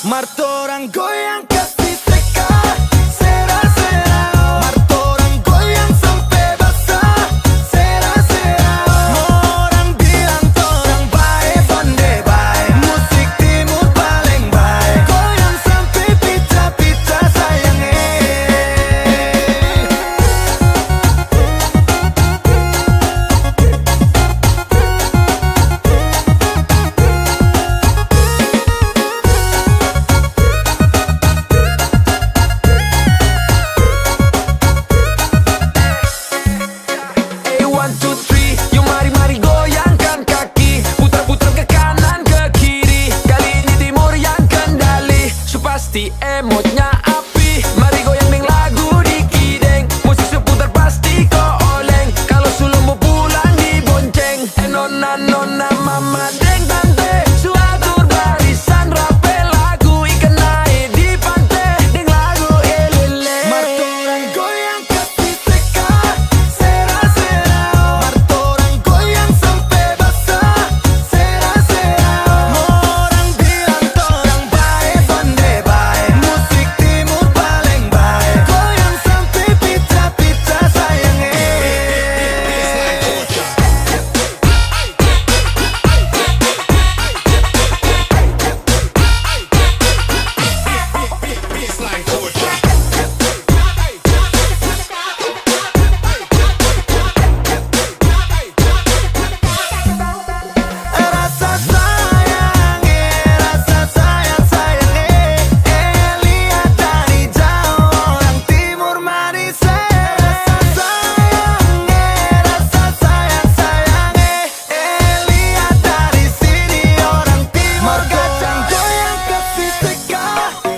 Martorang goyang kasih teka, sera-sera. Martorang goyang sampai basah, sera-sera. Orang bilang torang bae, bonde bae. Musik timur paling bae. Goyang sampai pita-pita sayang One, two, three, yuk mari-mari goyangkan kaki. Putar-putar ke kanan, ke kiri. Kali ini timur yang kendali. So pasti emotnya api. Mari goyang deng lagu di kideng. Musik seputar pasti kau oleng. Kalau sulung mau pulang dibonceng. Nona, nona, mama, deng tante. Suatur barisan rape lagu. Ikan naik di pantai. Deng lagu elele. Martorang goyang kasih teka, sera-sera. Martorang goyang sampai basah, sera-sera. Orang bilang torang bae, bonde bae. Musik timur paling bae. Goyang sampai pita-pita sayang Rasa sayang, rasa sayang lihat dari jauh orang timur manis. Rasa sayang, lihat dari sini orang timur. Kacang goyang kasih teka,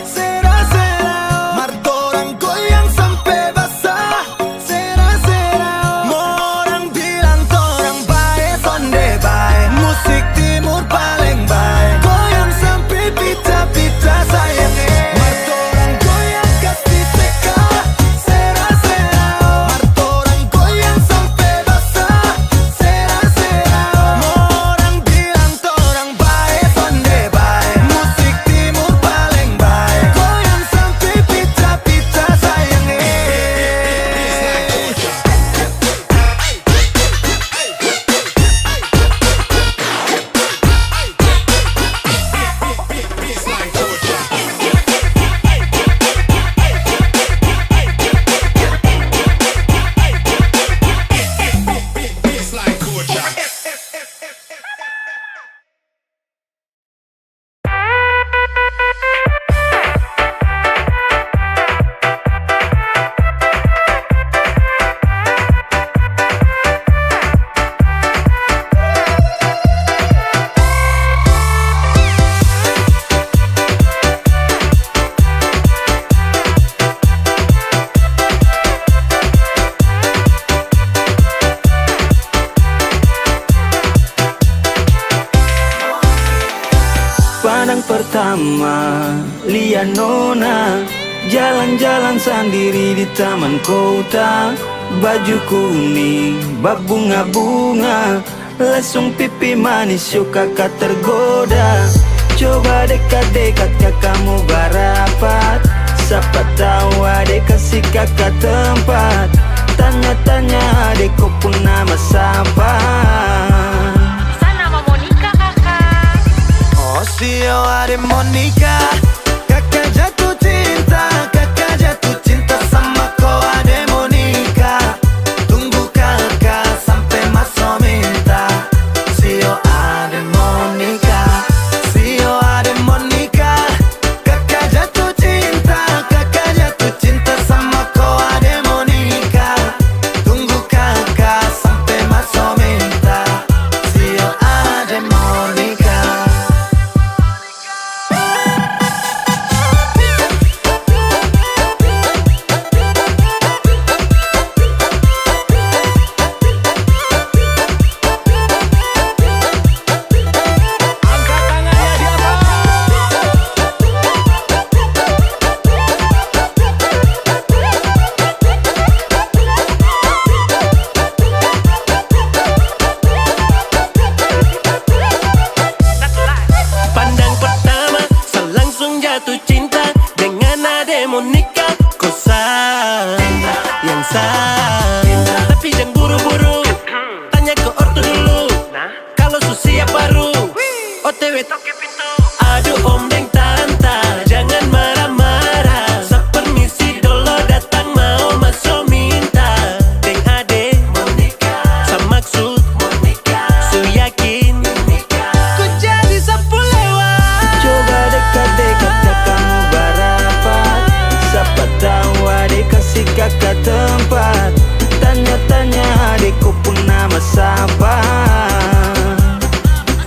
sera-sera. Martorang goyang sampai basah, sera-sera. Orang bilang torang bae, bonde bae. Musik timur paling bae. Goyang sampai pita-pita sayang Martorang goyang kasih teka, sera-sera. Martorang goyang sampai basah, sera-sera. Orang bilang torang bae, bonde bae. Musik timur paling bae. Goyang sampai pita-pita sayang Pandang pertama, lihat nona jalan-jalan sendiri di taman kota. Baju kuning, bak bunga-bunga. Lesung pipi manis, yuk kakak tergoda. Coba dekat-dekat kakak mau barapat. Siapa tahu adek kasih kakak tempat. Tanya-tanya adek kau pun nama siapa. Nama Monica kakak. Oh sio ada Monica. Kakak jatuh cinta, kakak jatuh cinta sama kau ada Monica. Tunggu kakak sampai masuk minta. Sio ada Monica, sio ada Monica. Kakak jatuh cinta sama kau ada Monica. Tunggu kakak biasa. Tapi jangan buru-buru, tanya ke ortu dulu. Kalau susia baru, OTW toke pintu. Aduh om deng tante, jangan marah-marah. Sepermisi dulu datang mau masuk minta. Deng ade Monica, samaksud Monica, su yakin ku jadi sapu lewat. Coba dekat-dekat kamu berapa? Siapa tahu adik kasih kakak tempat. Tanya-tanya adikku pun nama siapa.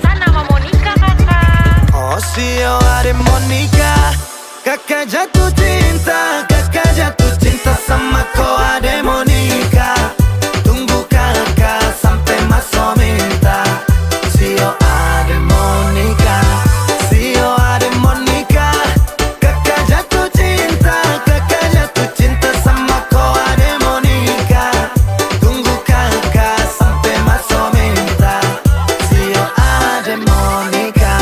Sana sama Monica kakak. Oh sio adik Monica, kakak jatuh cinta. Kakak jatuh cinta sama kau adik Monica. Tunggu kakak sampai masuk minta. Sio adik Monica, sio adik Monica, kakak jatuh cinta. Kakak jatuh cinta sama kau adik Monica. Tunggu kakak sampai masuk minta. Sio adik Monica.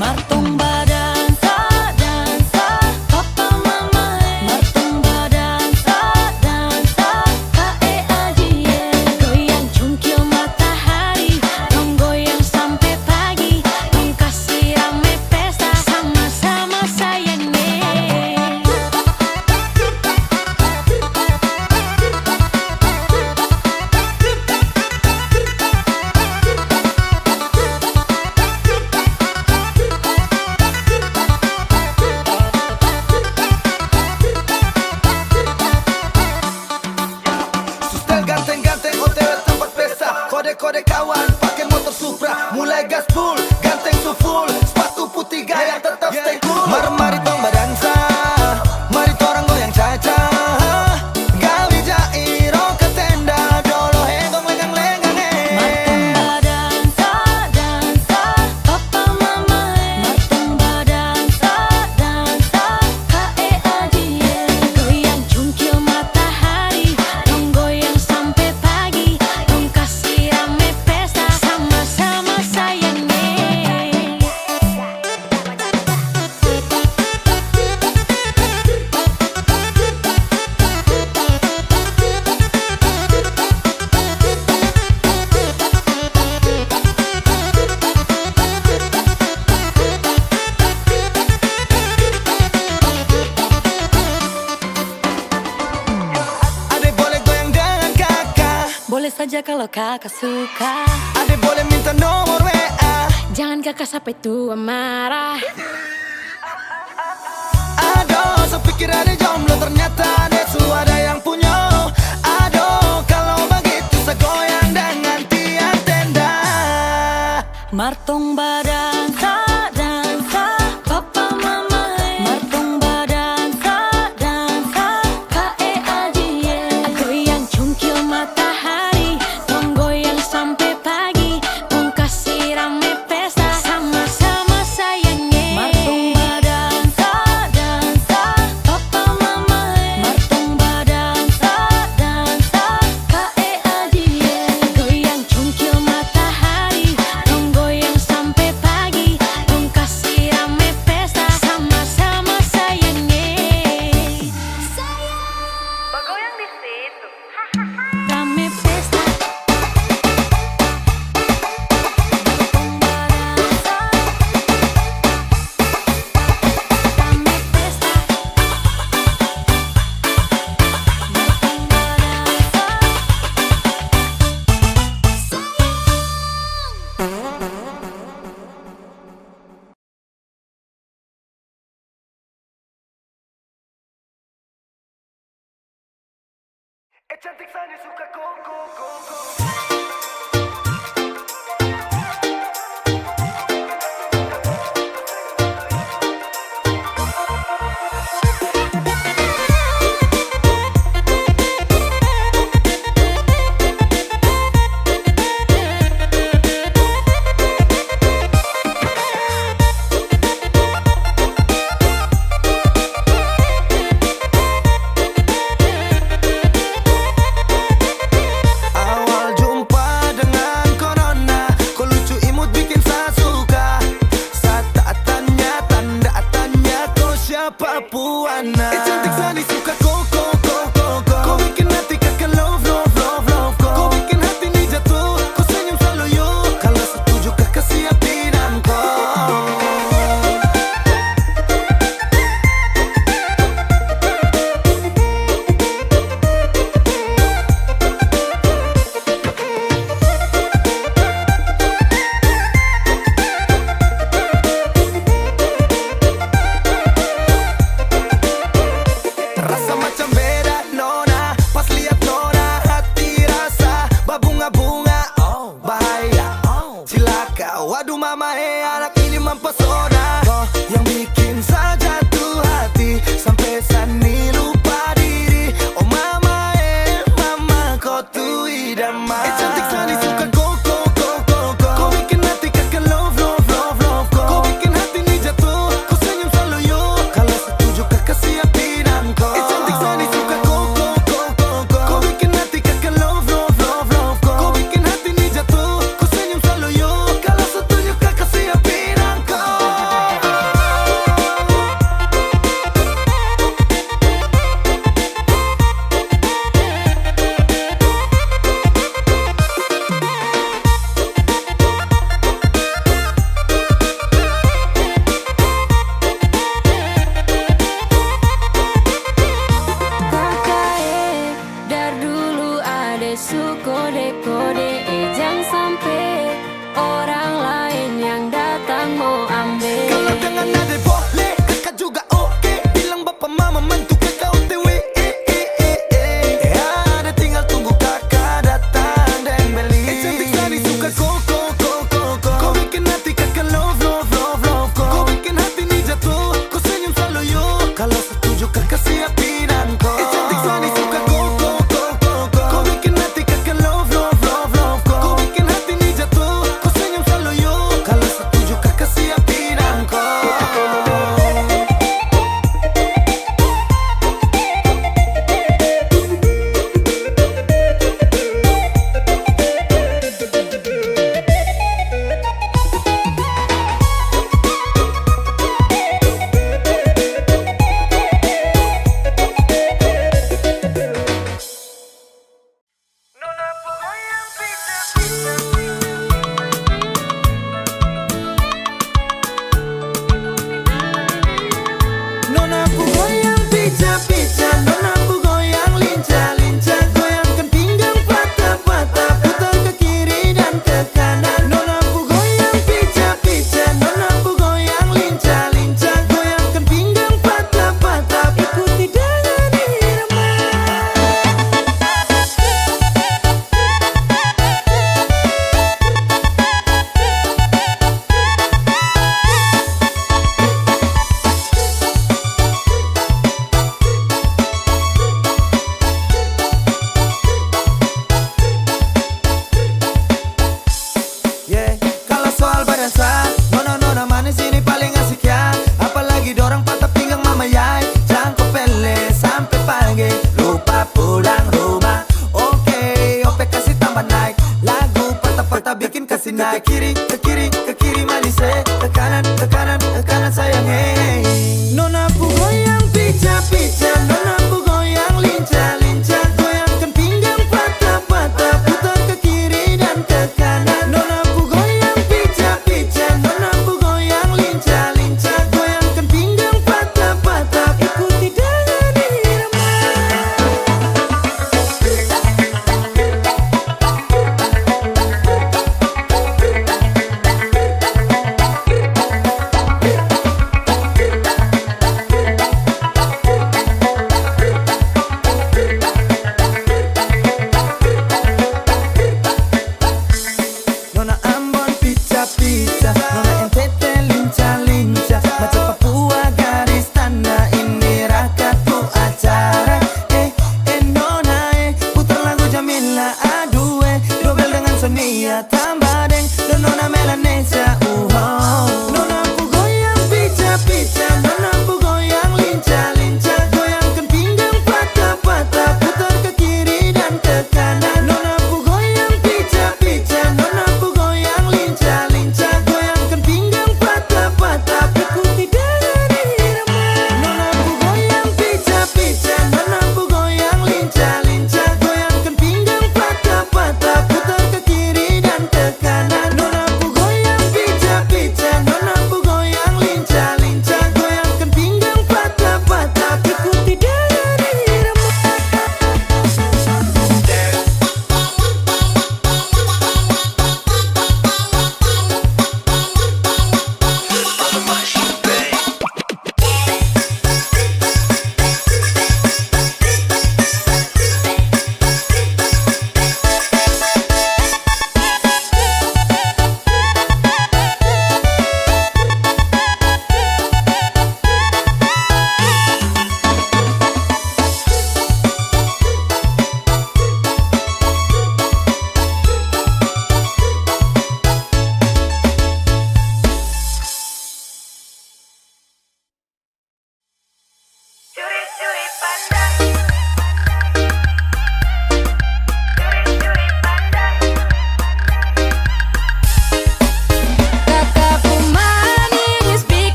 Martung badansa, dansa, papa mama. Martung badansa, dansa, kae ajie. Goyang cungkil matahari, tong goyang sampai pagi. Tong kasih rame pesta, sama-sama sayangnya. Sustel ganteng-ganteng OTW tempat pesta. Kode-kode kawan pakai motor Supra. Mulai gaspol, ganteng so full. Sepatu putih gaya tetap stay cool. Mari-mari tong badansa, mari torang goyang caca. Gawi jairo ke tenda, dolo hegong lengang-lengang Martung badansa, dansa, papa mama. Martung badansa, dansa, kae ajie. Goyang cungkil matahari, tong goyang sampai pagi. Tong kasih rame pesta, sama-sama sayangnya. Adek boleh goyang dengan kakak. Boleh saja kalau kakak suka. Adek boleh minta nomor WA. Jangan kakak sampai tua marah. Aduh, sepikir ada jomblo ternyata ada ada yang punya. Aduh, kalau begitu segoyang dengan tiang tenda. Martung badansa, dansa, papa mama. Martung badansa, dansa, kae ajie. Goyang cungkil matahari, tong goyang sampai pagi. Tong kasih rame pesta, sama-sama sayangnya. Martung badansa, dansa, papa mama. Martung badansa, dansa, kae ajie. Goyang cungkil matahari, tong goyang sampai pagi. cantik Sani suka koko koko. Awal jumpa dengan corona, kau lucu imut bikin saya suka. Saat tak tanya, tanda tanya kau siapa puana. Cantik Sani suka koko koko koko. Kau bikin hati kakak love love love love. Kau bikin hati ini jatuh, kau senyum selalu yo. Kalau setuju kakak siapin angkot. Rasa macam beda nona, pas lihat nona hati rasa berbunga-bunga. Oh bahaya, cilaka, waduh mama anak ini mempesona. Kau yang bikin saya jatuh hati sampai Sani lupa diri. Oh mama mama kau tuh idaman. Cantik Sani suka koko koko koko. Kau bikin hati kakak love love love love. Kau bikin hati ini jatuh, kau senyum selalu yo. Kalau setuju kakak siapin angkot. Cantik Sani suka koko koko koko. Kau bikin hati kakak love love love love. Kau bikin hati ini jatuh, kau senyum selalu yo. Kalau setuju kakak siapin angkot. Kakak dar dulu ada su kode-kode jangan sampai orang lain yang datang mau ambil. Kalau dengan ada boleh, kakak juga oke. Bilang bapak mama mantu kakak OTW. Ada tinggal tunggu kakak datang dan beli. Cantik Sani suka koko koko koko. Kau bikin hati kakak love love love love. Kau bikin hati ini jatuh, kau senyum selalu yo. Kalau setuju kakak siapin angkot. Cantik Sani suka koko koko koko. Kau bikin hati kakak love love love love. Kau bikin hati ini jatuh, kau senyum selalu yo. Kalau setuju kakak siapin angkot. Nona ku goyang pica-pica, nona ku goyang lincah-lincah. Goyangkan pinggang patah-patah, putar ke kiri dan ke kanan. Nona ku goyang pica-pica, nona ku goyang lincah-lincah. Goyangkan pinggang patah-patah, ikuti dengan irama. Yeah, kalau soal badansa, nona manis ini paling asik ya. Apalagi dorang patah pinggang mama yai. Jangko pele sampai pagi, lupa pulang rumah. Oke, ope kasih tambah naik. Lagu patah-patah bikin kasih naik. Ke kiri manis ke kanan sayang hey. Nona ku goyang pica-pica, nona ku goyang lincah-lincah. Goyangkan pinggang patah-patah, putar ke kiri dan ke kanan. Nona ku goyang pica-pica, nona ku goyang lincah-lincah. Goyangkan pinggang patah-patah, ikuti dengan irama.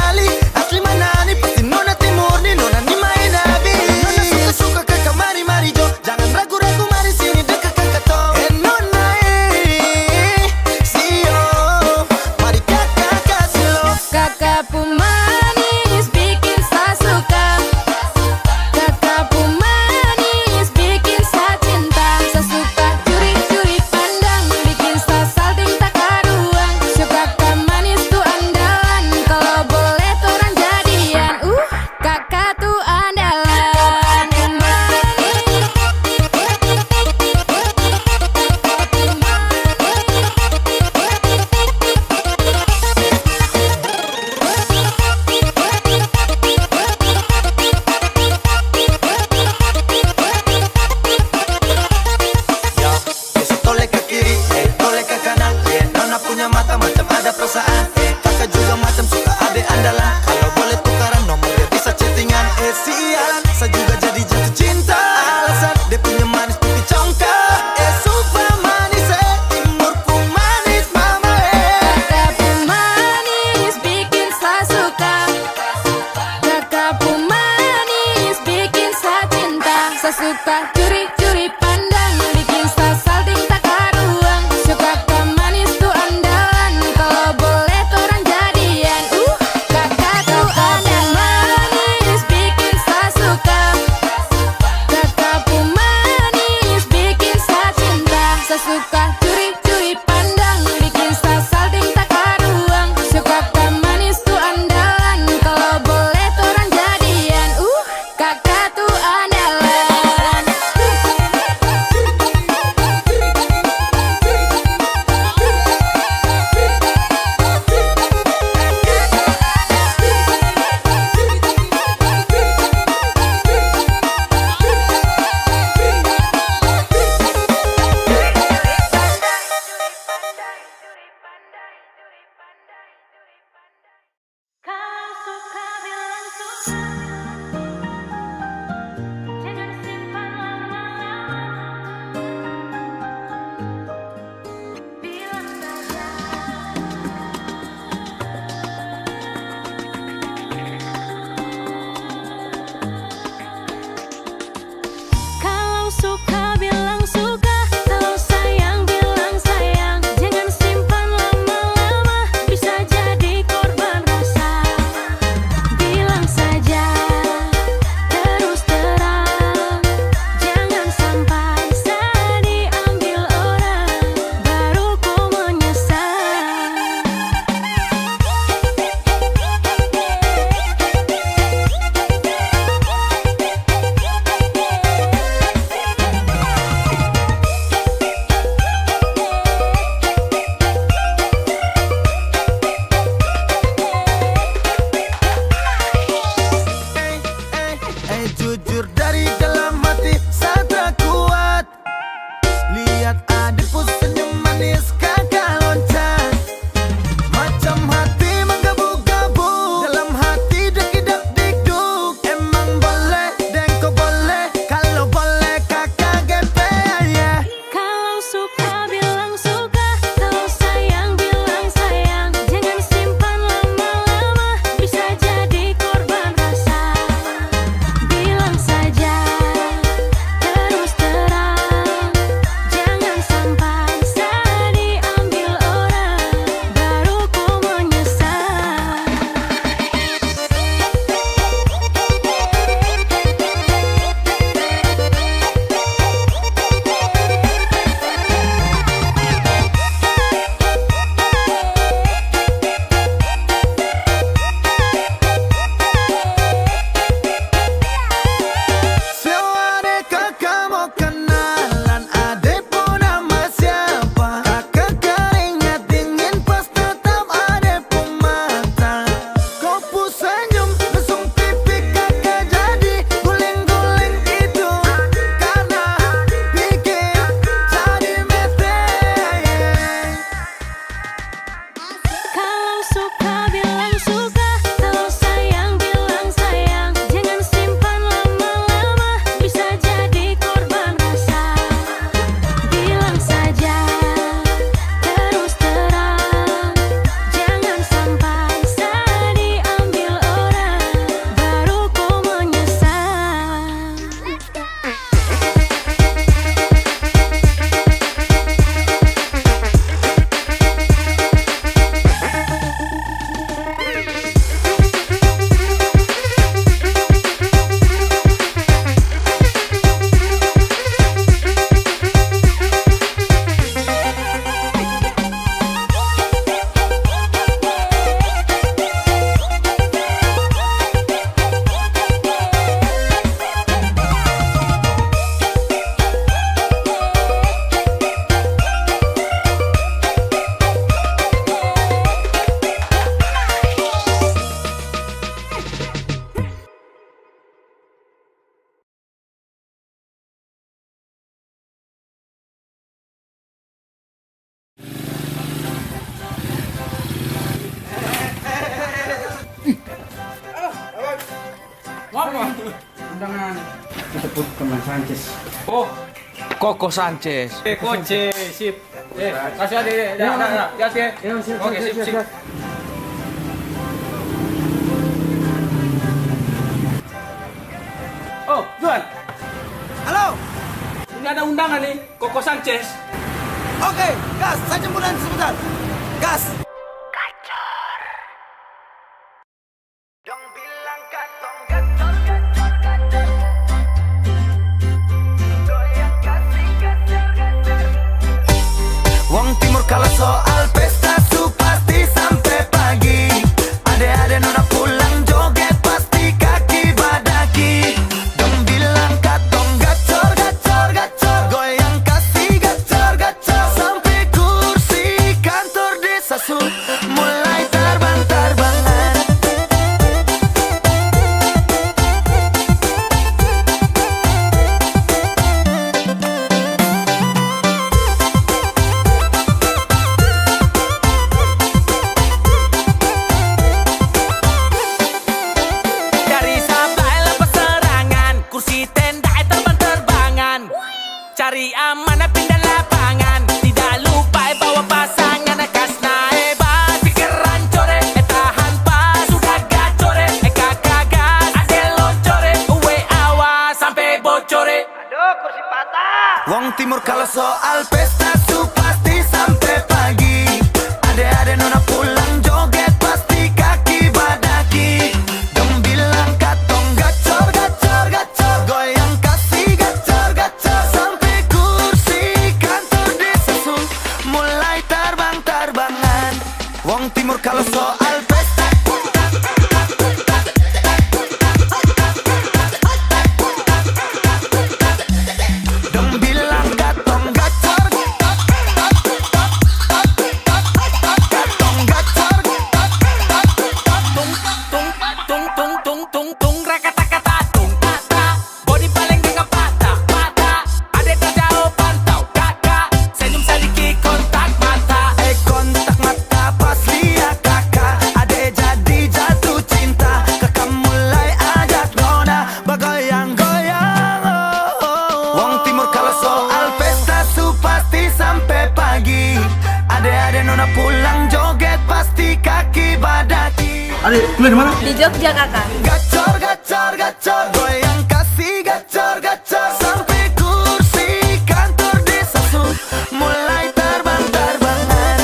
kali. Asli mana nih, pasti nona timur nih, nona nih main habis. Nona suka-suka kakak, mari jo, jangan ragu-ragu, mari sini dekat kakak toh. Nona sio, mari kakak kasih lo. Kakak pemanis bikin saya suka. Kakak pemanis bikin saya cinta. Saya suka curi-curi pandang, bikin saya salting tak karuan. Suka kakak manis tuh andalan, kalau boleh tuh orang jadian. Kakak tuh andalan. Biasa toleh ke kiri, toleh ke kanan. Nona punya mata macam ada perasaan. Kakak juga macam suka adek andalan. Kalau boleh tukaran nomor dia bisa chattingan. Sialan, saya juga jadi jatuh cinta. Alasan dia punya manis putih congkak. Super manis, timur pun manis mama. Kakak pemanis bikin saya suka. Kakak pemanis bikin saya cinta. Saya suka curi-curi pandang, bikin saya salting tak karuan. Suka kakak manis tuh andalan, kalau boleh tuh orang jadian. Kakak tuh andalan. undangan disebut teman Sanchez. Oh, Koko Sanchez. Coach, sip. Kasih aja, ya. Oke, sip. Oh, Juan. Halo. Ini ada undangan nih, Koko Sanchez. Oke, gas. Saya jemputan sebentar. Gas. Wong Timur kalau soal pesta su pasti sampai pagi. Ade-ade nona pulang joget pasti kaki badaki. Dong bilang katong gacor gacor gacor, goyang kasih gacor gacor sampai kursi kantor desa su mulai terbang terbangan. Dari Sabah lepas serangan, kursi tenda terbang-terbangan. Cari amanah pindah lapangan, tidak lupa bawa pasangan. Kas naebat, pikiran core, tahan pas, sudah gacore. Kakak gas, ade loncore, uwe awas sampai bocore. Wong Timur kalau soal pesta su pasti sampai pagi. Ade-ade nona pulang joget pasti kaki badaki. Dong bilang katong gacor gacor gacor, goyang kasih gacor gacor sampai kursi kantor desa su mulai terbang terbangan. Wong Timur kalau soal pesta dong bilang katong gacor katong gacor. Tung rakata-kata tung tata, body paling dengan patah patah. Ada terjauh pantau kakak, senyum sedikit kontak mata. Kontak mata pas lihat kakak, ade jadi jatuh cinta. Kakak mulai ajak nona bergoyang-goyang. Wong Timur kalau soal pesta su pasti sampai pagi. Ade-ade nona pulang joget pasti kaki badaki. Adik, kuliah di mana? Di Jogja kakak. Gacor gacor gacor, goyang kasih gacor gacor sampai kursi kantor desa su mulai terbang terbangan.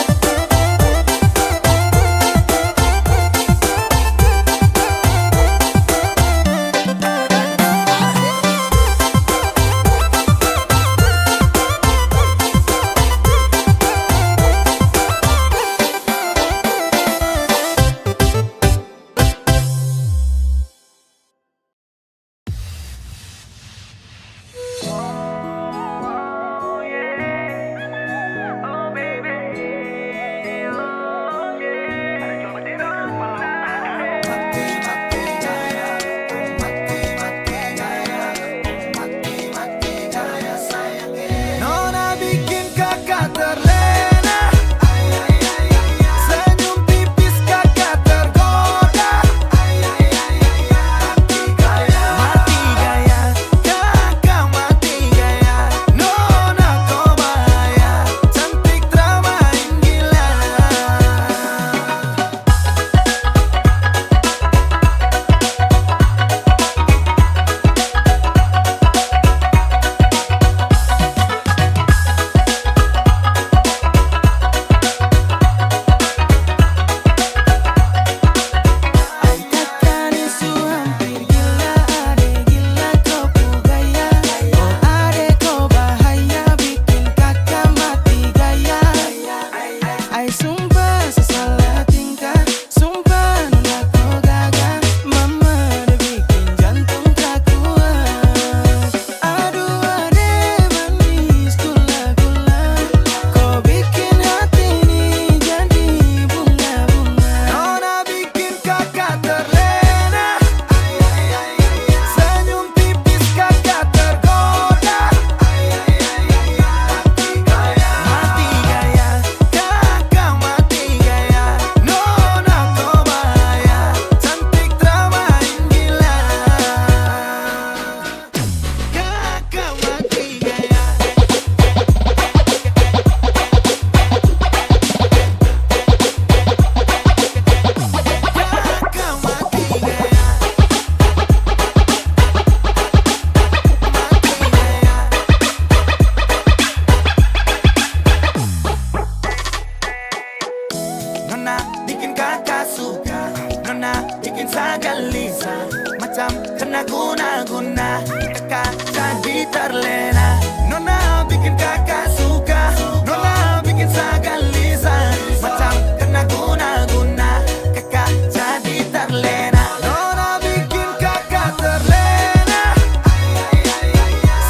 bikin saya gelisah. Macam kena guna-guna, kakak jadi terlena. Nona bikin kakak suka, Nona bikin saya gelisah. Macam kena guna-guna, kakak jadi terlena. Nona bikin kakak terlena.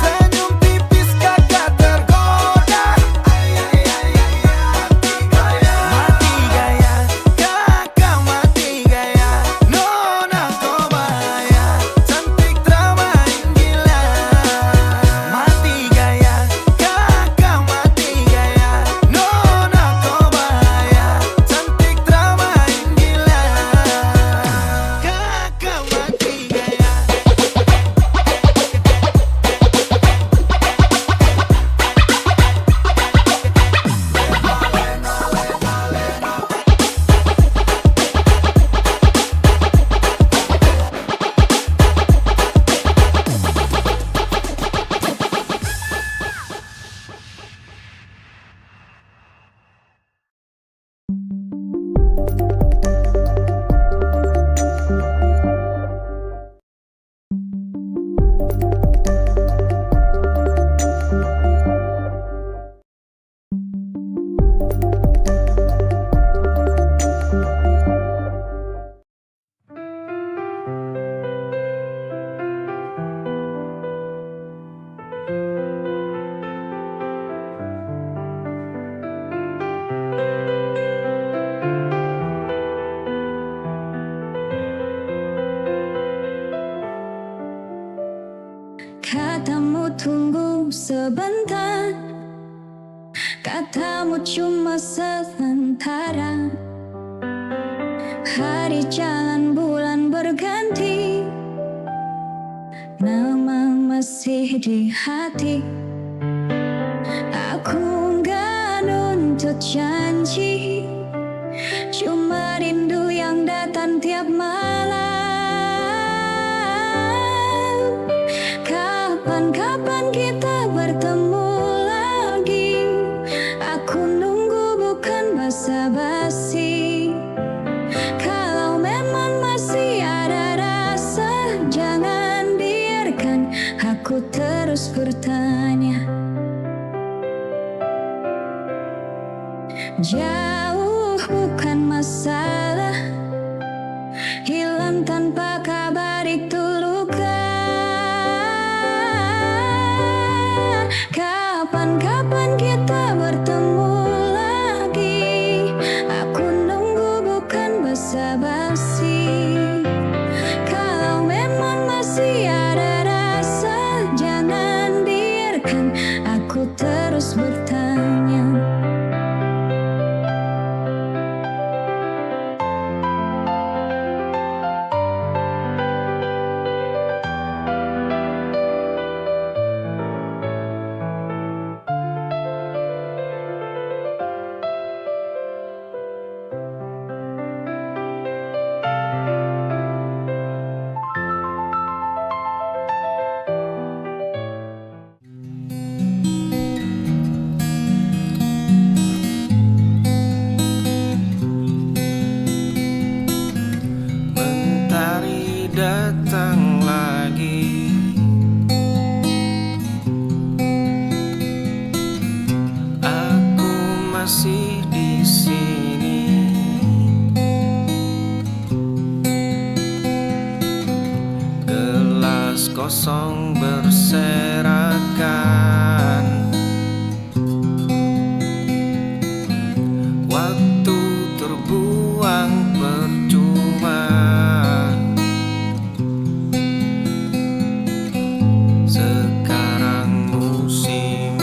Senyum tipis kakak tergoda. Mati gaya, kakak mati gaya. Nona kobaya, cantik dramain gila. Mati gaya, kakak mati gaya. Nona kobaya, cantik dramain gila. Kakak mati gaya. Katamu tunggu sebentar, katamu cuma sementara. Hari jalan bulan berganti, nama masih di hati. Aku nggak nuntut janji, cuma rindu yang datang tiap malam. Kapan-kapan kita bertemu lagi, aku nunggu bukan basa-basi. Kalau memang masih ada rasa, jangan biarkan aku terus bertanya. Jauh bukan masalah, hilang tanpa kabar itu luka. Kapan-kapan kita bertemu lagi, aku nunggu bukan basa-basi. Kalau memang masih ada rasa, jangan biarkan aku terus bertanya. Mentari datang lagi, aku masih di sini. Gelas kosong berserakan, waktu terbuang percuma. Sekarang musim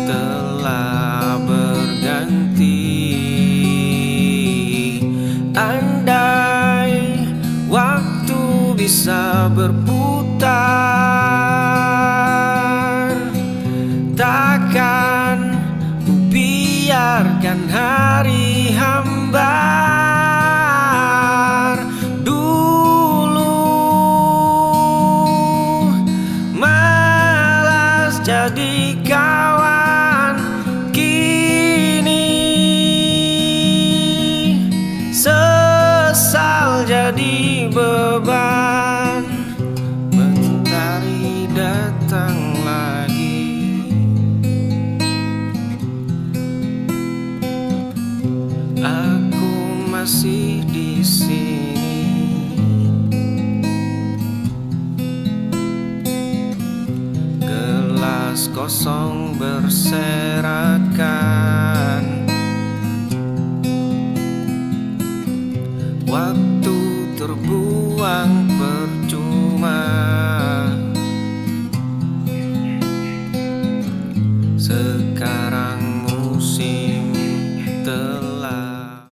telah berganti. Andai waktu bisa berputar, takkan ku biarkan hari hambar. Dulu malas jadi kawan, kini sesal jadi beban, mentari datang lagi. Aku masih di sini, gelas kosong berserakan. Waktu terbuang percuma. Sekarang musim telah.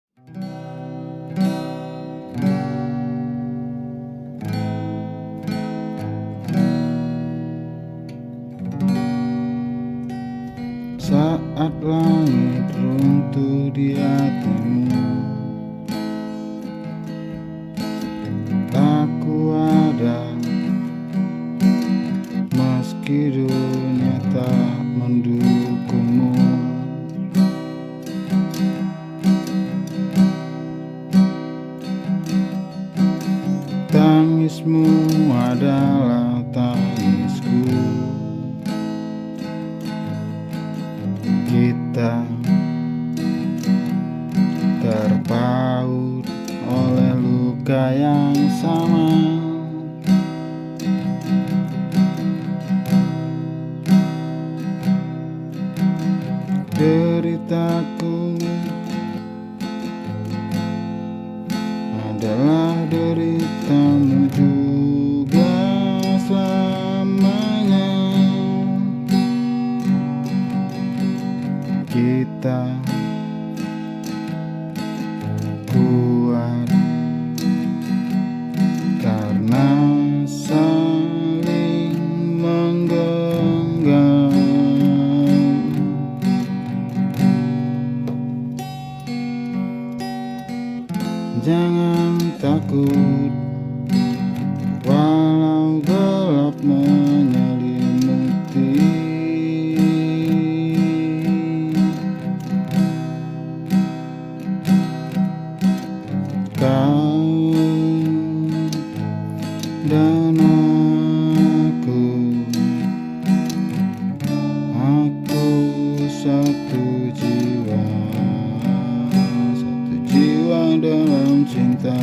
Saat langit runtuh di hatimu, aku ada meski dunia tak mendukungmu. Tangismu adalah tangisku. Kita terpaut oleh luka yang sama. Deritaku adalah deritamu juga selamanya. Kita kuat karena saling menggenggam. Jangan takut walau gelap menyelimuti. Kau dan aku satu jiwa dalam cinta.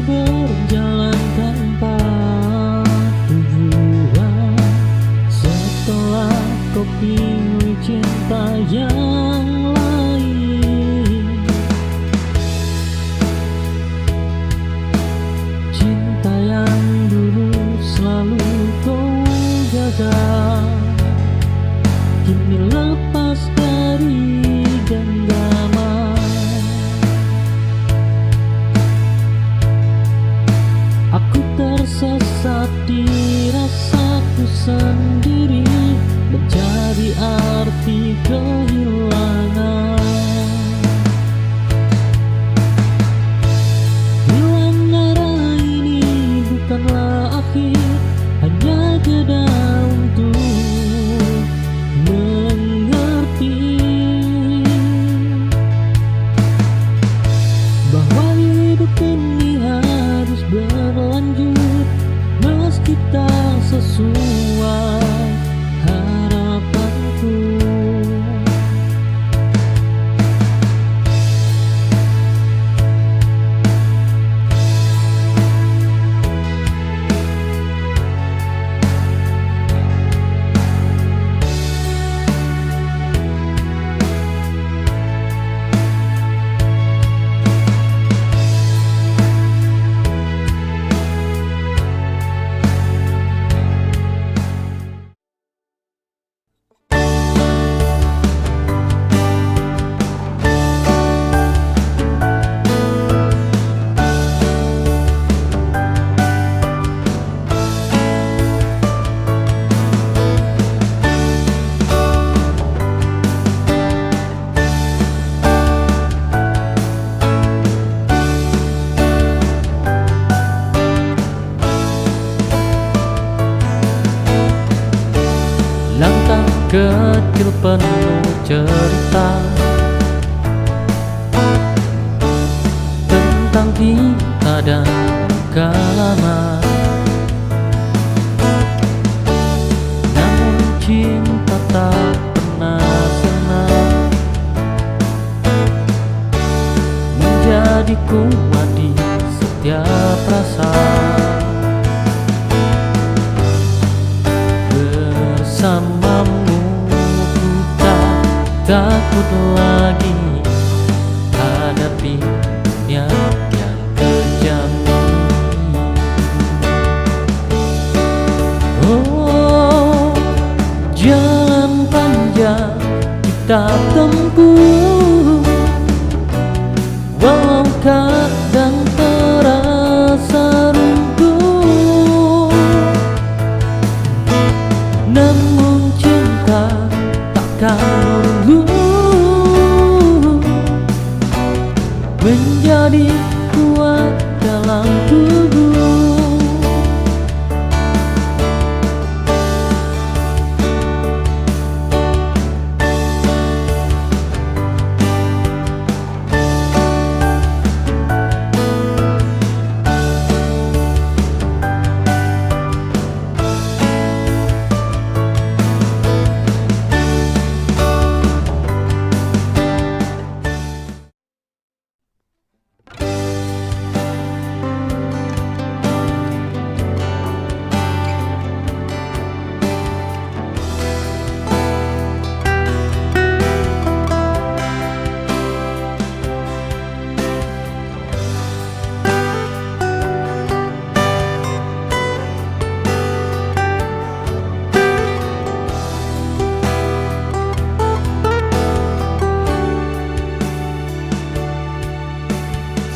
Berjalan tanpa tujuan setelah kau pilih cinta yang lain. Cinta yang dulu selalu kau jaga, kini lepas dari genggaman. Aku tersesat di rasaku sendiri, mencari arti kehilangan. Hilang arah ini bukanlah akhir, hanya jeda untuk mengerti bahwa hidup ini harus berlanjut meski tak sesuai kecil penuh cerita tentang kita dan kealaman. Namun cinta tak pernah senang menjadi kuat di setiap rasa. Bersamamu ku tak takut lagi hadapi dunia yang kejam ini. Oh, jalan panjang kita tempuh, walau kadang terasa runtuh, namun cinta takkan luluh menjadi kuat dalam tubuh.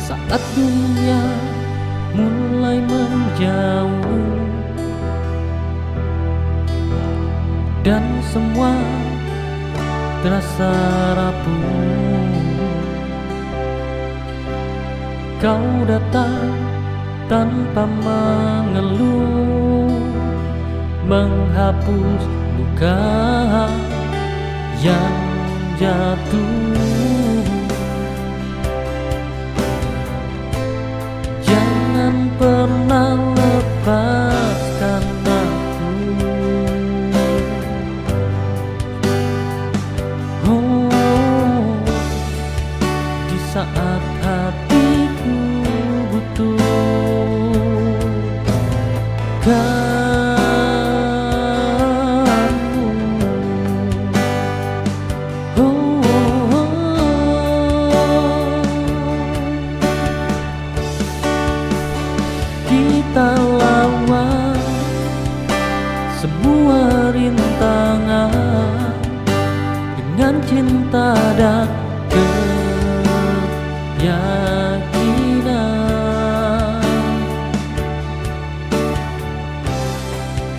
Saat dunia mulai menjauh dan semua terasa rapuh, kau datang tanpa mengeluh, menghapus luka yang jatuh. Jangan pernah lepaskan aku. Oh, di saat hatiku butuh kamu. Kita lawan semua rintangan dengan cinta dan keyakinan.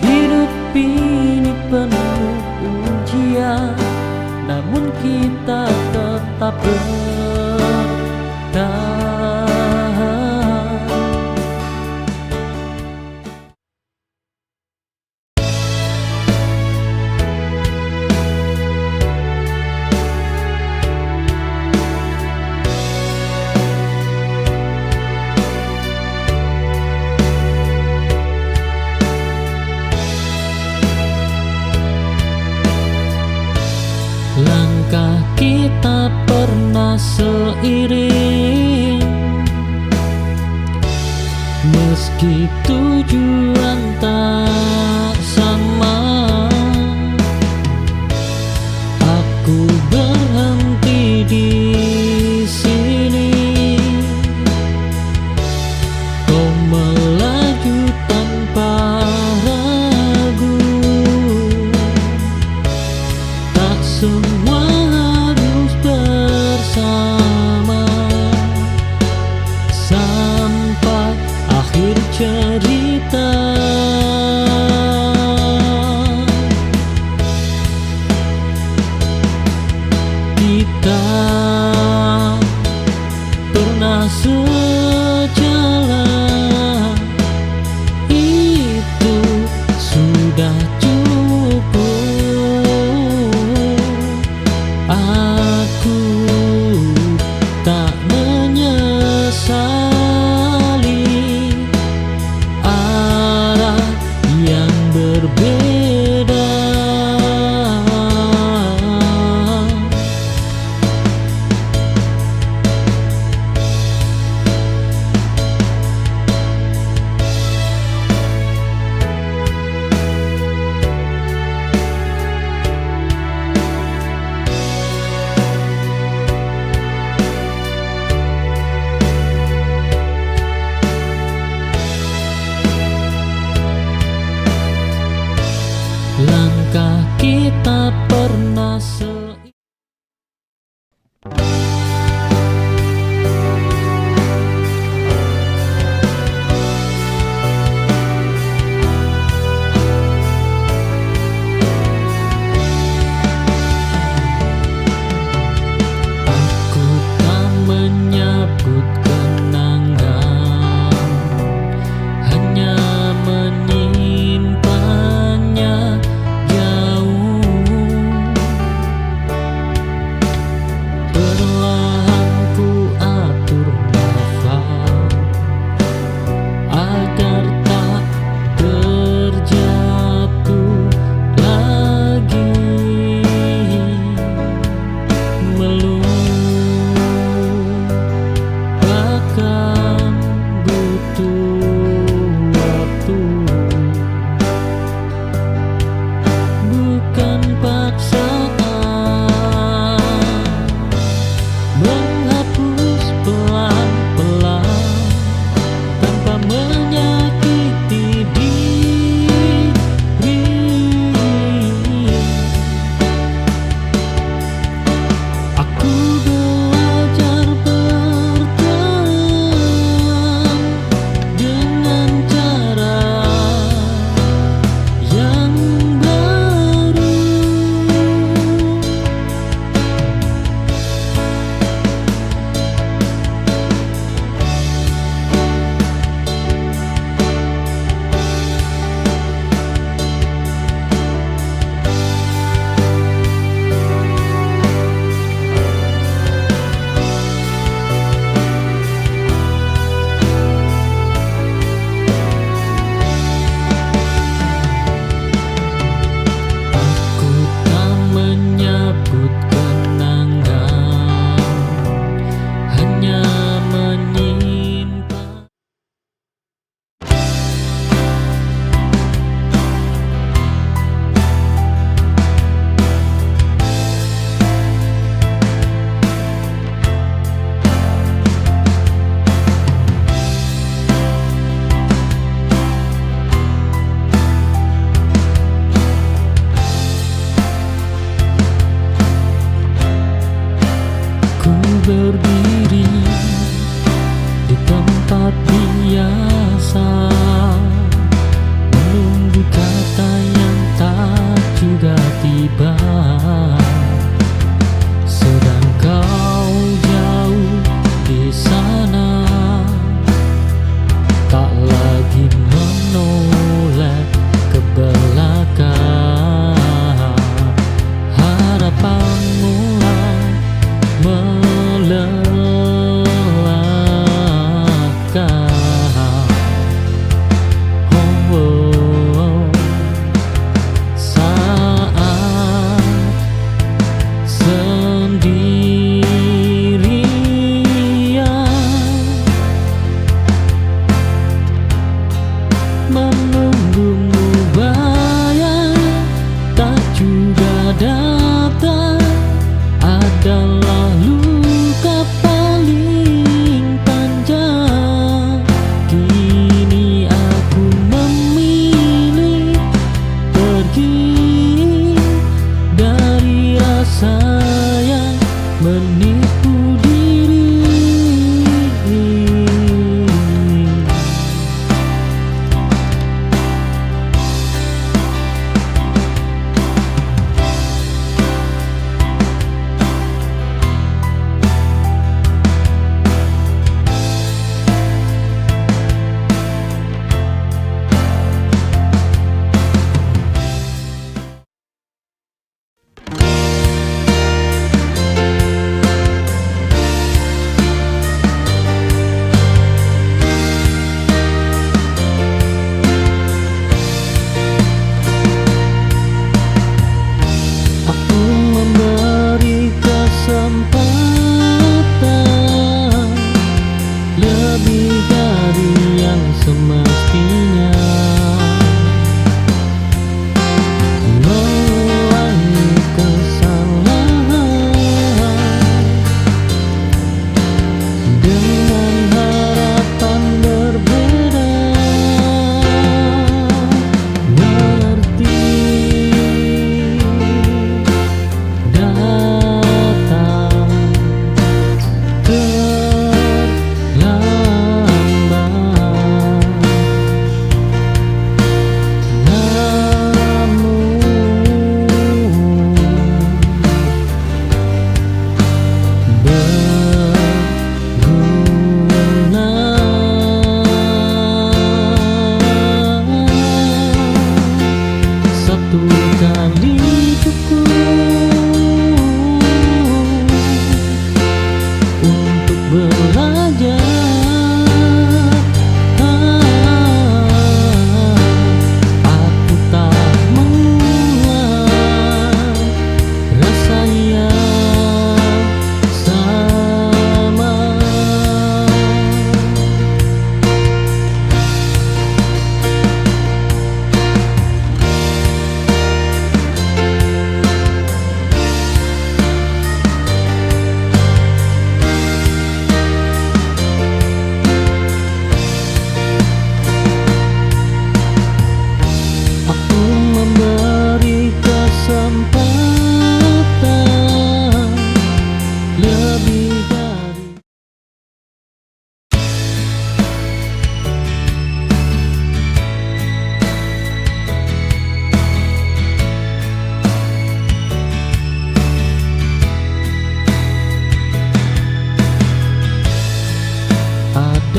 Hidup ini penuh ujian, namun kita tetap bertahan. Langkah kita pernah seiring, meski tujuan tak sama. Aku berhenti di sini, kau melaju tanpa ragu. Tak semua harus bersama sampai akhir cerita. Kita pernah sejalan, itu sudah cukup.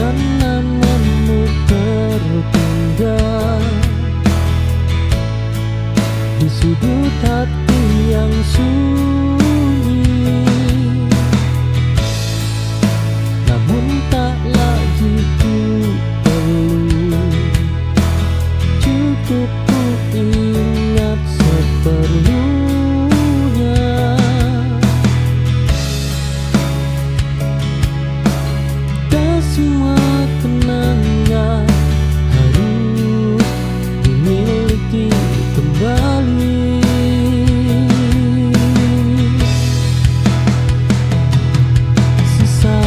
dan namamu tertinggal di sudut hati yang sunyi. Namun tak lagi ku perlu, cukup ku ingat seperlunya. Dan semua kenangan harus dimiliki kembali. Sisa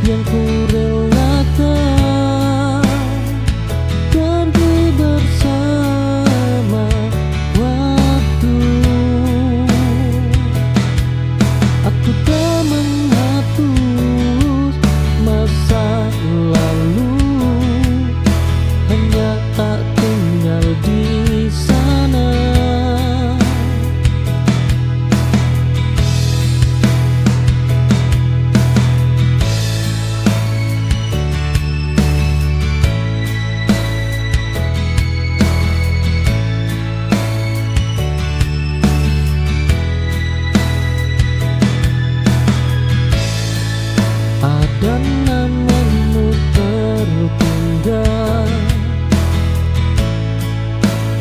yang ku relakan pergi bersama waktu. Aku tak menghapus masa lalu, hanya tak tinggal di sana. Ada namamu tertinggal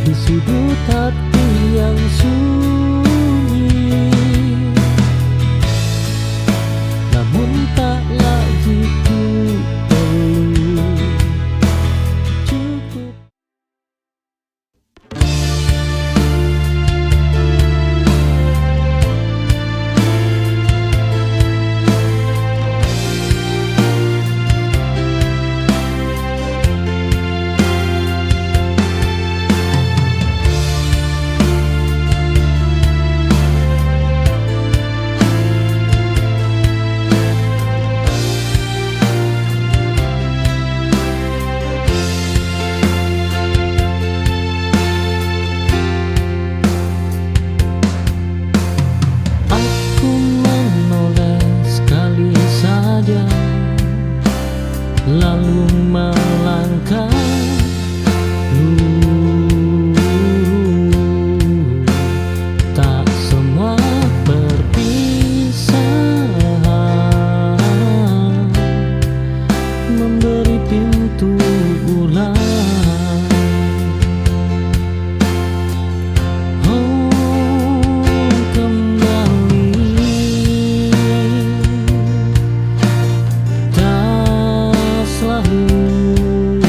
di sudut hati yang sunyi. Namun tak lagi ku perlu, cukup. Aku menoleh sekali saja, lalu melangkah. Tak semua perpisahan memberi pintu ulang. Kembali tak selalu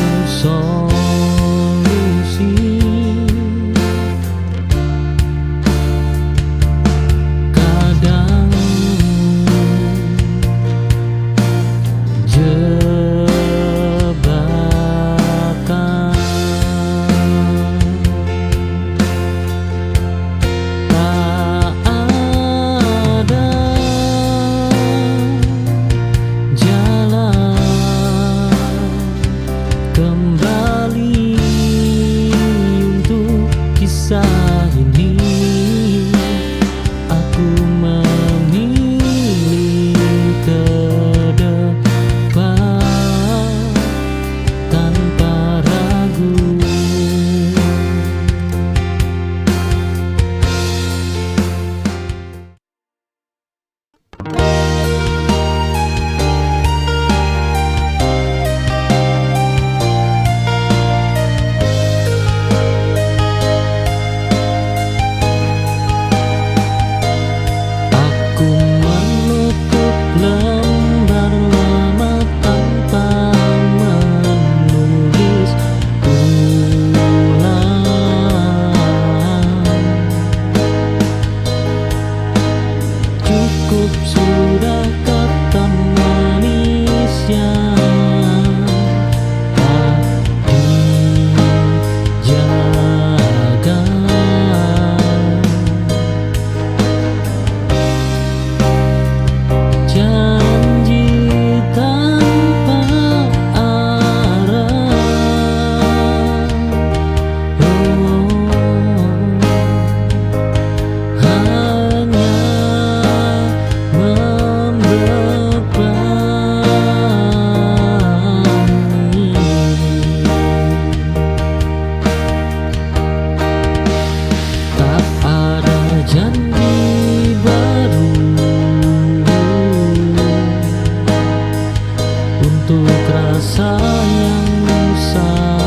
untuk rasa yang usah.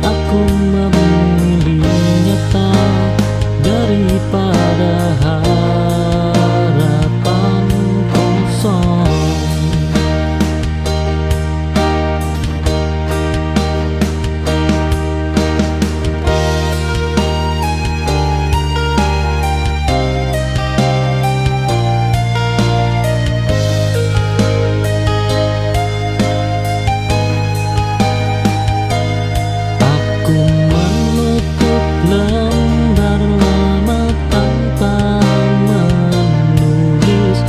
Aku memilih nyata daripada harapan kosong. Aku menutup lembar lama tanpa menulis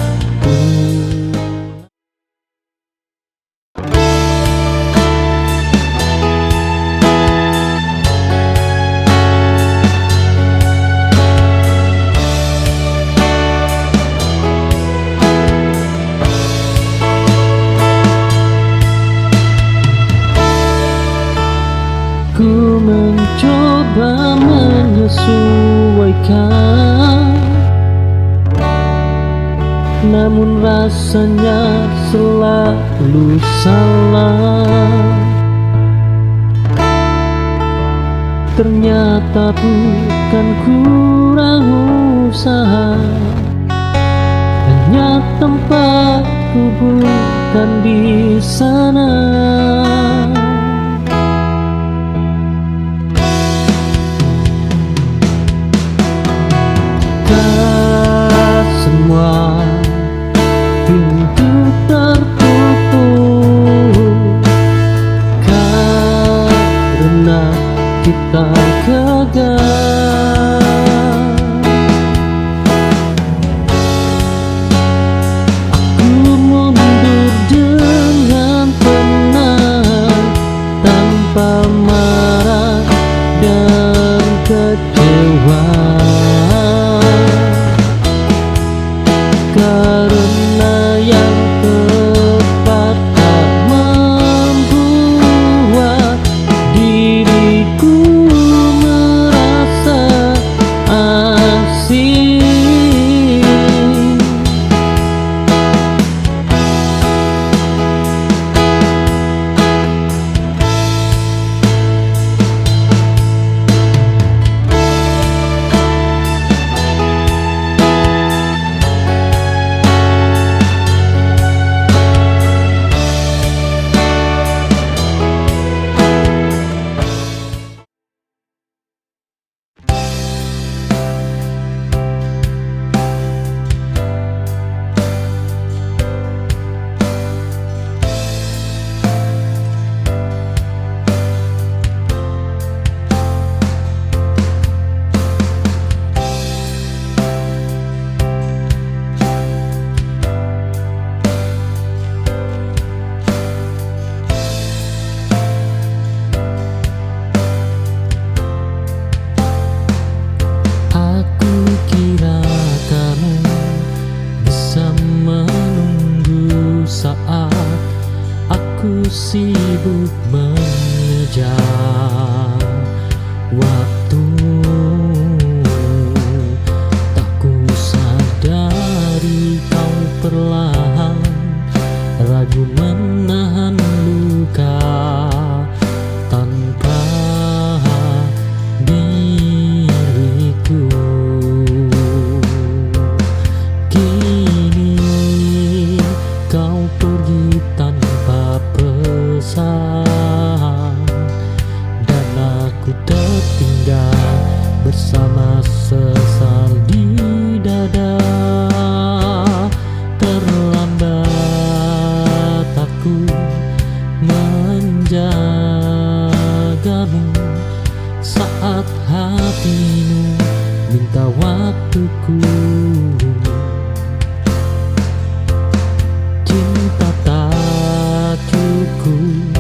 Ku mencoba menyesuaikan, namun rasanya selalu salah. Ternyata bukan kurang usaha, hanya tempatku bukan di sana. Semua pintu tertutup karena kita gagal. Aku mundur dengan tenang tanpa marah dan kecewa. Karena yang tepat tak membuat diriku merasa asing. Sibuk mengejar waktu, tak ku sadari kau perlahan ragu menahan luka tanpa diriku. Kini kau pergi tanpa pesan dan aku tertinggal bersama sesal di dada. Terlambat aku menjagamu saat hatimu minta waktuku. Cinta tak cukup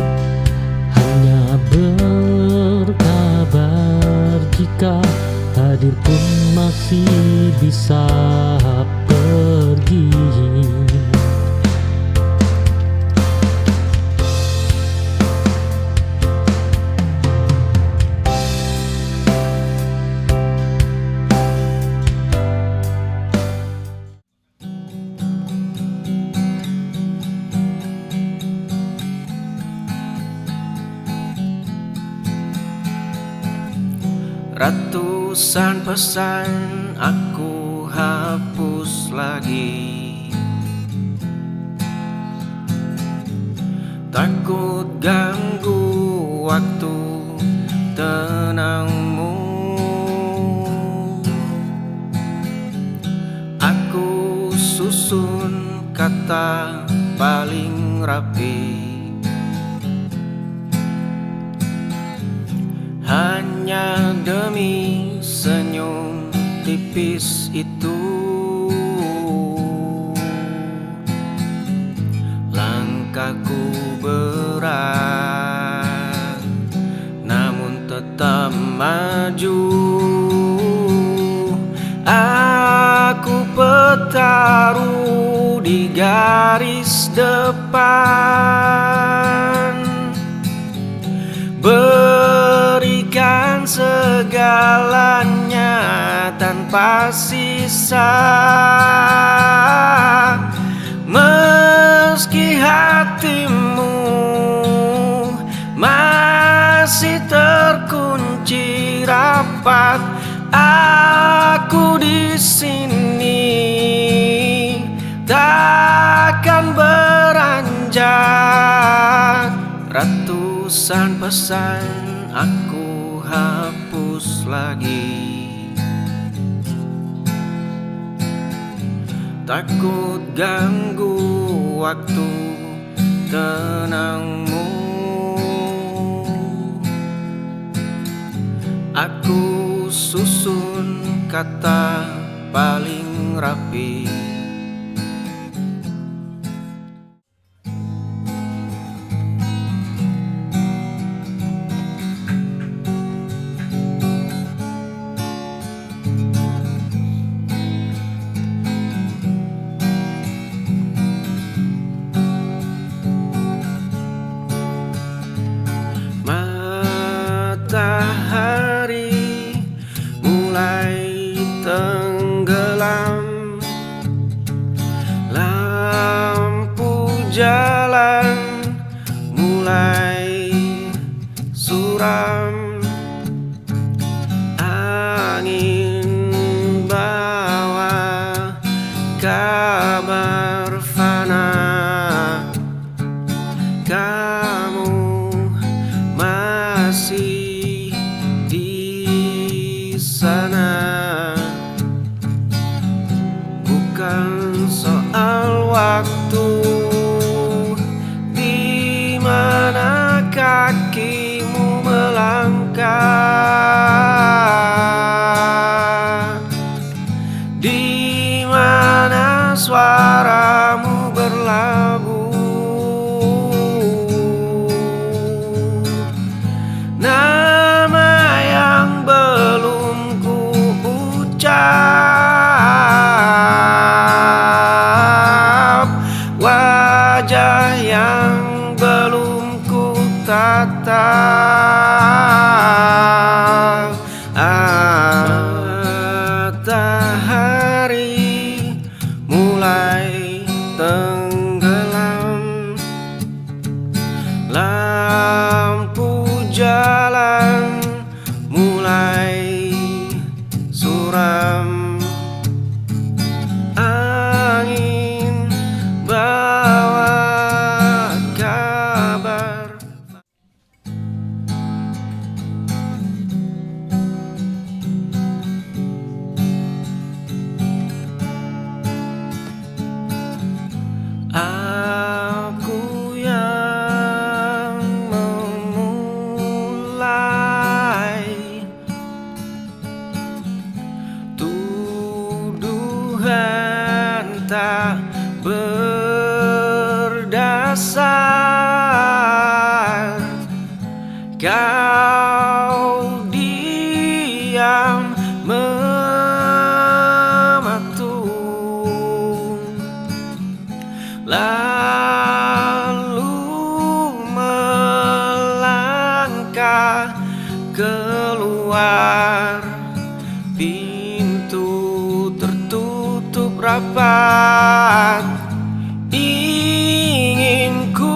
hanya berkabar, jika hadir pun masih bisa pergi. Ratusan pesan aku hapus lagi, takut ganggu waktu tenangmu. Aku susun kata paling rapi, hanya demi senyum tipis itu. Langkahku berat, namun tetap maju. Aku bertaruh di garis depan, berikan segalanya tanpa sisa. Meski hatimu masih terkunci rapat, aku di sini takkan beranjak. Ratusan pesan aku hapus lagi, takut ganggu waktu tenangmu. Aku susun kata paling rapi, matahari mulai tenggelam, lampu jalan mulai suram, angin bawa kabar fana. Kamu masih di sana, bukan soal waktu di mana kakimu melangkah, di mana suaramu berlabuh. Nama yang belum ku ucap, wajah yang belum ku tatap. Matahari mulai tenggelam, lampu jalan mulai suram, angin bawa kabar. Aku yang memulai, tuduhan tak berdasar. Kau diam mematung, lalu melangkah keluar. Pintu tertutup rapat, ingin ku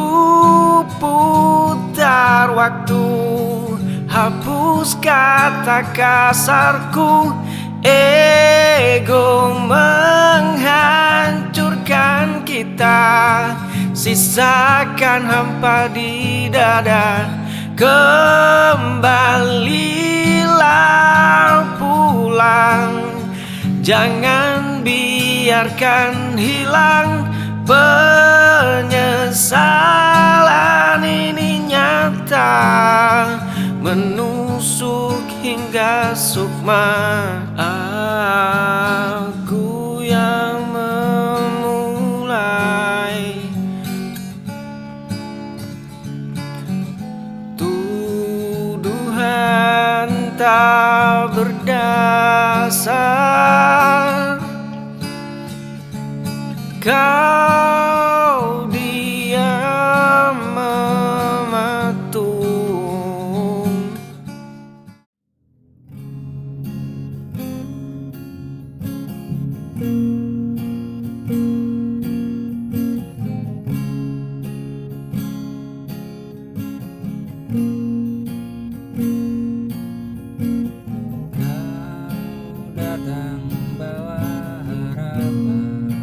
putar waktu, hapus kata kasarku, ego menghancurkan kita. Sisakan hampa di dada, kembalilah pulang. Jangan biarkan hilang penyesalan ini nyata, menusuk hingga sukma. Aku yang memulai, tuduhan tak berdasar. Kau diam mematung. Kau datang bawa harapan,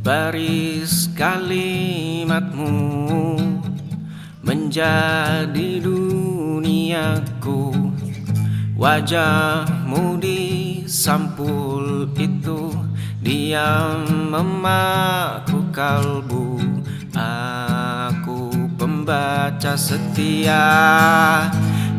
baris kalimatmu menjadi duniaku. Wajahmu di sampul itu diam memaku kalbu. Aku pembaca setia,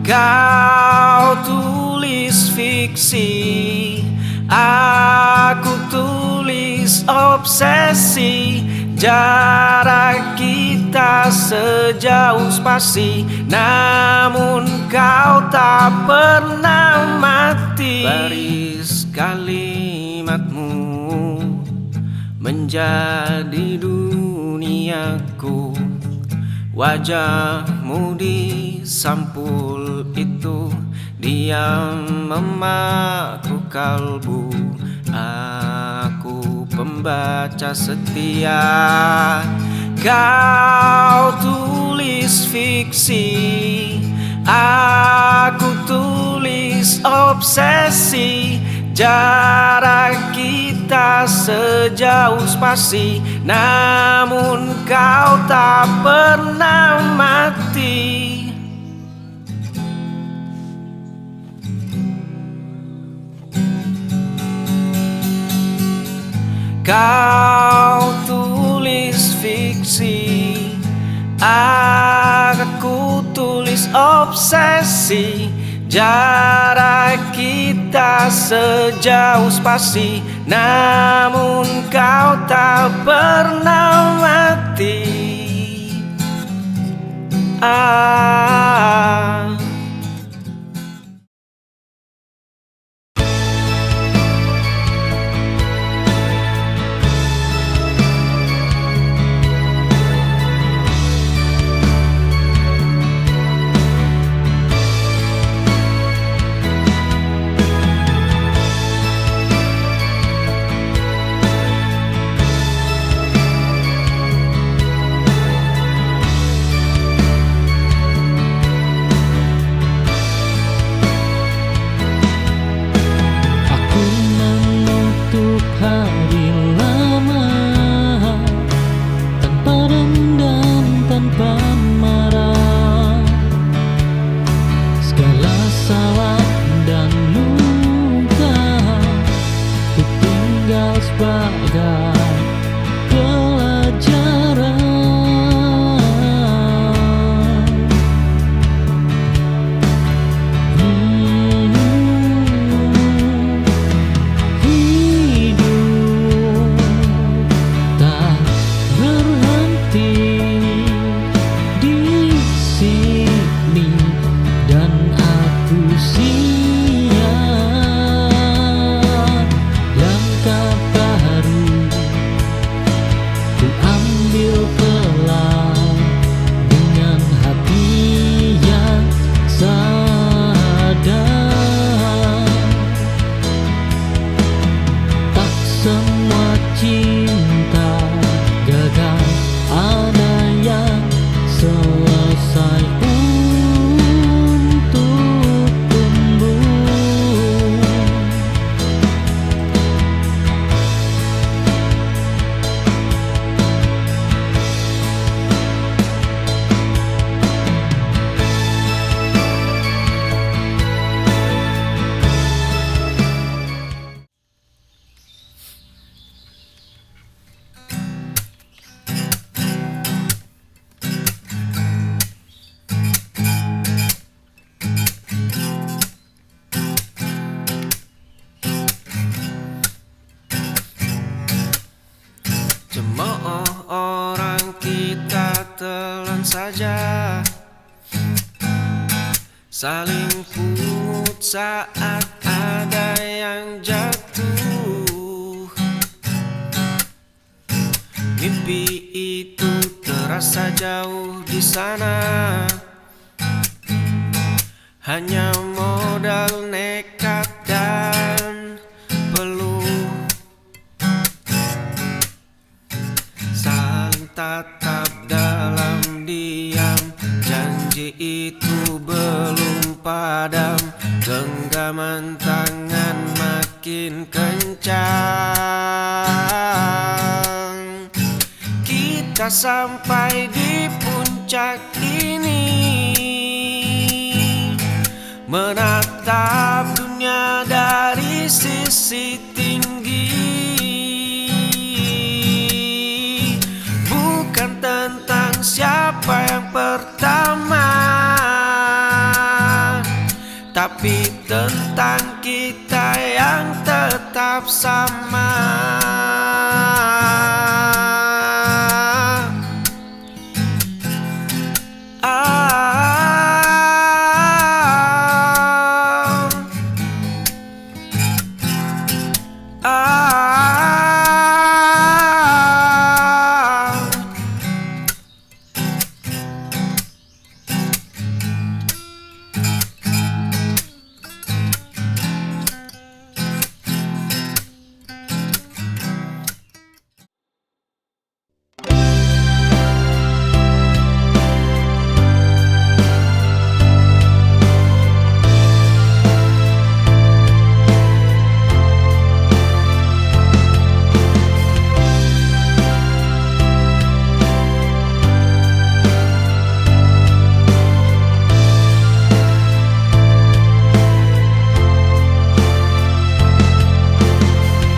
kau tulis fiksi, aku tulis obsesi. Jarak kita sejauh spasi, namun kau tak pernah mati. Baris kalimatmu menjadi duniaku. Wajahmu di sampul itu diam memaku kalbu. Aku pembaca setia, kau tulis fiksi, aku tulis obsesi. Jarak kita sejauh spasi, namun kau tak pernah mati. Kau tulis fiksi, aku tulis obsesi. Jarak kita sejauh spasi, namun kau tak pernah mati. Cemooh orang kita telan saja, saling pungut saat ada yang jatuh. Mimpi itu terasa jauh di sana, hanya modal nekat dan peluh. Saling tatap dalam diam, janji itu belum padam. Genggaman tangan makin kencang. sampai di puncak ini, menatap dunia dari sisi tinggi. Bukan tentang siapa yang pertama, tapi tentang kita yang tetap sama.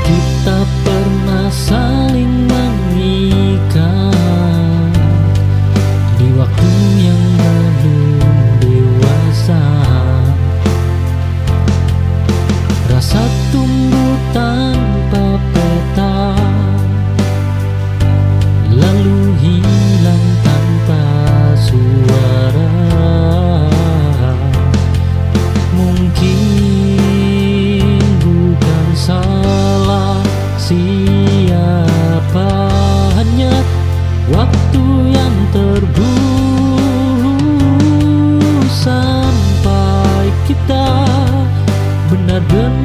Kita pernah saling mengikat di waktu yang belum dewasa. Rasa tumbuh tanpa peta, lalu hilang tanpa suara. Mungkin bukan salah siapa, hanya waktu yang terburu sampai kita benar-benar